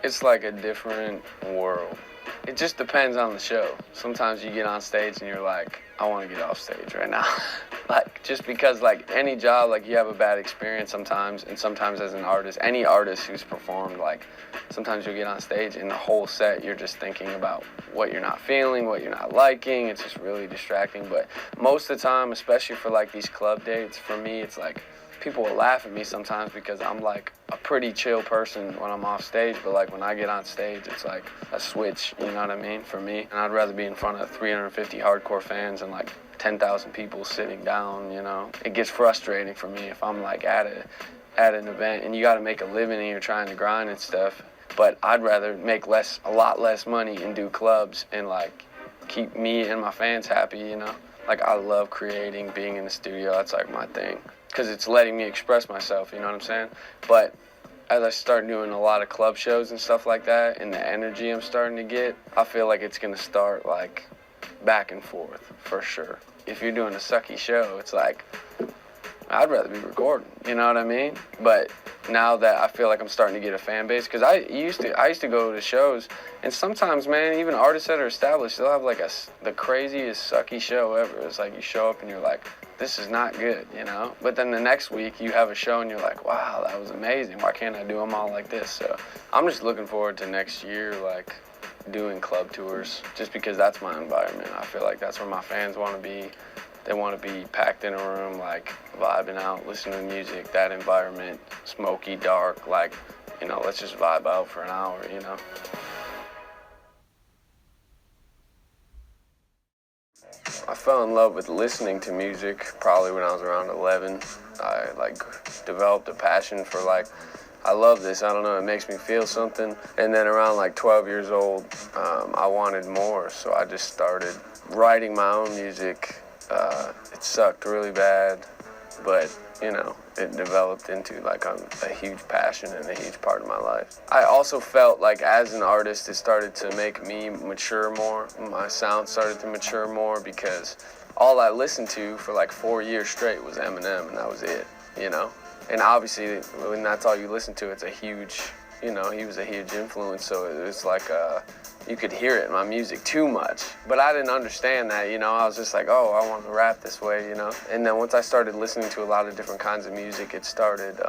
It's like a different world. It just depends on the show. Sometimes you get on stage and you're like, I want to get off stage right now. Like, just because, like, any job, like, you have a bad experience sometimes, and sometimes as an artist, any artist who's performed, like, sometimes you'll get on stage and the whole set you're just thinking about what you're not feeling, what you're not liking. It's just really distracting. But most of the time, especially for, like, these club dates, for me, it's like, people will laugh at me sometimes because I'm like a pretty chill person when I'm off stage, but like when I get on stage, it's like a switch, you know what I mean, for me. And I'd rather be in front of 350 hardcore fans and like 10,000 people sitting down, you know. It gets frustrating for me if I'm like at an event and you got to make a living and you're trying to grind and stuff. But I'd rather make a lot less money and do clubs and like keep me and my fans happy, you know. Like I love creating, being in the studio, that's like my thing. Because it's letting me express myself, you know what I'm saying? But as I start doing a lot of club shows and stuff like that, and the energy I'm starting to get, I feel like it's going to start, like, back and forth, for sure. If you're doing a sucky show, it's like, I'd rather be recording, you know what I mean? But now that I feel like I'm starting to get a fan base, because I used to go to shows, and sometimes, man, even artists that are established, they'll have, like, the craziest sucky show ever. It's like you show up and you're like, this is not good, you know? But then the next week you have a show and you're like, wow, that was amazing. Why can't I do them all like this? So I'm just looking forward to next year, like doing club tours, just because that's my environment. I feel like that's where my fans want to be. They want to be packed in a room, like vibing out, listening to music, that environment, smoky, dark, like, you know, let's just vibe out for an hour, you know? I fell in love with listening to music probably when I was around 11. I like developed a passion for like, I love this, I don't know, it makes me feel something. And then around like 12 years old, I wanted more, so I just started writing my own music. It sucked really bad, but you know, it developed into like a huge passion and a huge part of my life. I also felt like as an artist, it started to make me mature more. My sound started to mature more because all I listened to for like 4 years straight was Eminem, and that was it, you know? And obviously, when that's all you listen to, it's a huge, you know, he was a huge influence, so it was like you could hear it in my music too much. But I didn't understand that, you know. I was just like, oh, I want to rap this way, you know. And then once I started listening to a lot of different kinds of music, it started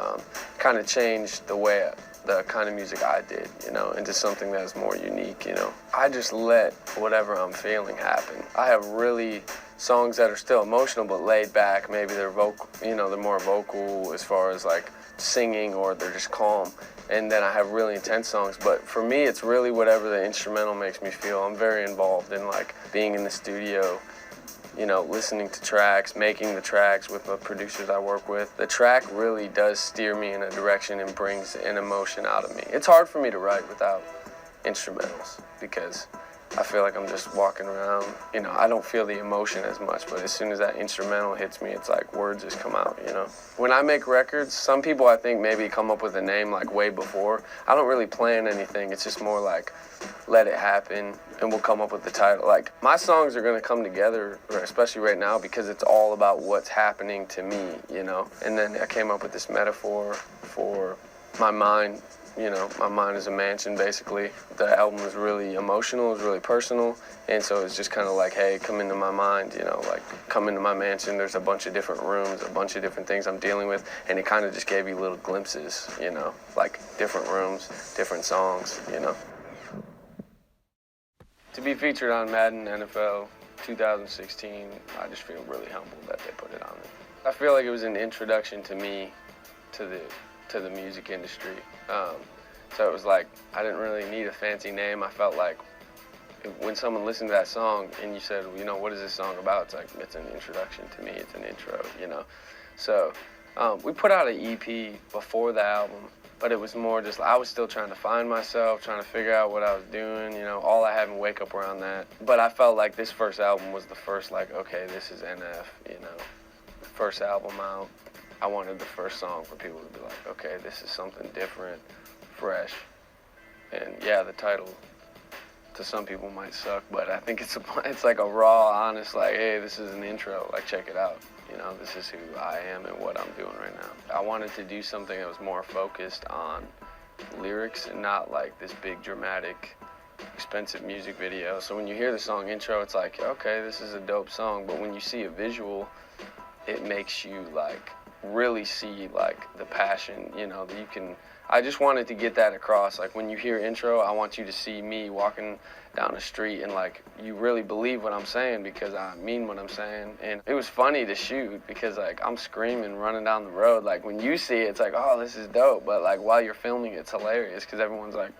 kind of changed the kind of music I did, you know, into something that is more unique, you know. I just let whatever I'm feeling happen. I have really songs that are still emotional but laid back. Maybe they're vocal, you know, they're more vocal as far as like singing, or they're just calm. And then I have really intense songs, but for me, it's really whatever the instrumental makes me feel. I'm very involved in like being in the studio, you know, listening to tracks, making the tracks with the producers I work with. The track really does steer me in a direction and brings an emotion out of me. It's hard for me to write without instrumentals because I feel like I'm just walking around. You know, I don't feel the emotion as much, but as soon as that instrumental hits me, it's like words just come out, you know? When I make records, some people I think maybe come up with a name like way before. I don't really plan anything. It's just more like let it happen and we'll come up with the title. Like my songs are gonna come together, especially right now, because it's all about what's happening to me, you know? And then I came up with this metaphor for my mind. You know, my mind is a mansion, basically. The album was really emotional, it was really personal, and so it's just kind of like, hey, come into my mind, you know, like, come into my mansion, there's a bunch of different rooms, a bunch of different things I'm dealing with, and it kind of just gave you little glimpses, you know, like different rooms, different songs, you know. To be featured on Madden NFL 2016, I just feel really humbled that they put it on there. I feel like it was an introduction to me to the music industry. So it was like, I didn't really need a fancy name. I felt like when someone listened to that song and you said, you know, what is this song about? It's like, it's an introduction to me, it's an intro, you know. So we put out an EP before the album, but it was more just, I was still trying to find myself, trying to figure out what I was doing, you know, all I had in Wake Up around that. But I felt like this first album was the first, like, okay, this is NF, you know, first album out. I wanted the first song for people to be like, okay, this is something different, fresh. And yeah, the title to some people might suck, but I think it's like a raw, honest, like, hey, this is an intro, like, check it out. You know, this is who I am and what I'm doing right now. I wanted to do something that was more focused on lyrics and not like this big dramatic expensive music video. So when you hear the song intro, it's like, okay, this is a dope song, but when you see a visual, it makes you like really see like the passion, you know, that you can. I just wanted to get that across. Like when you hear intro, I want you to see me walking down the street and like you really believe what I'm saying because I mean what I'm saying. And it was funny to shoot because like I'm screaming running down the road. Like when you see it, it's like, oh, this is dope. But like while you're filming, it's hilarious because everyone's like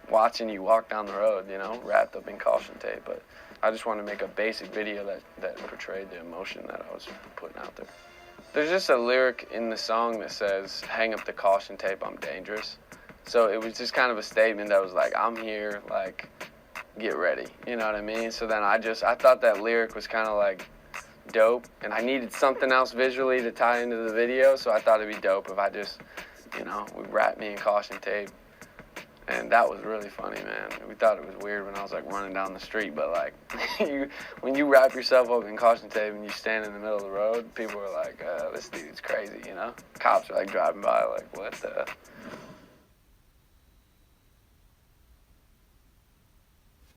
watching you walk down the road, you know, wrapped up in caution tape. But I just wanted to make a basic video that portrayed the emotion that I was putting out there. There's just a lyric in the song that says, hang up the caution tape, I'm dangerous. So it was just kind of a statement that was like, I'm here, like, get ready. You know what I mean? So then I thought that lyric was kind of like dope, and I needed something else visually to tie into the video, so I thought it'd be dope if I just, you know, would wrap me in caution tape. And that was really funny, man. We thought it was weird when I was like running down the street, but like when you wrap yourself up in caution tape and you stand in the middle of the road, people are like, this dude's crazy, you know? Cops are like driving by like, what the?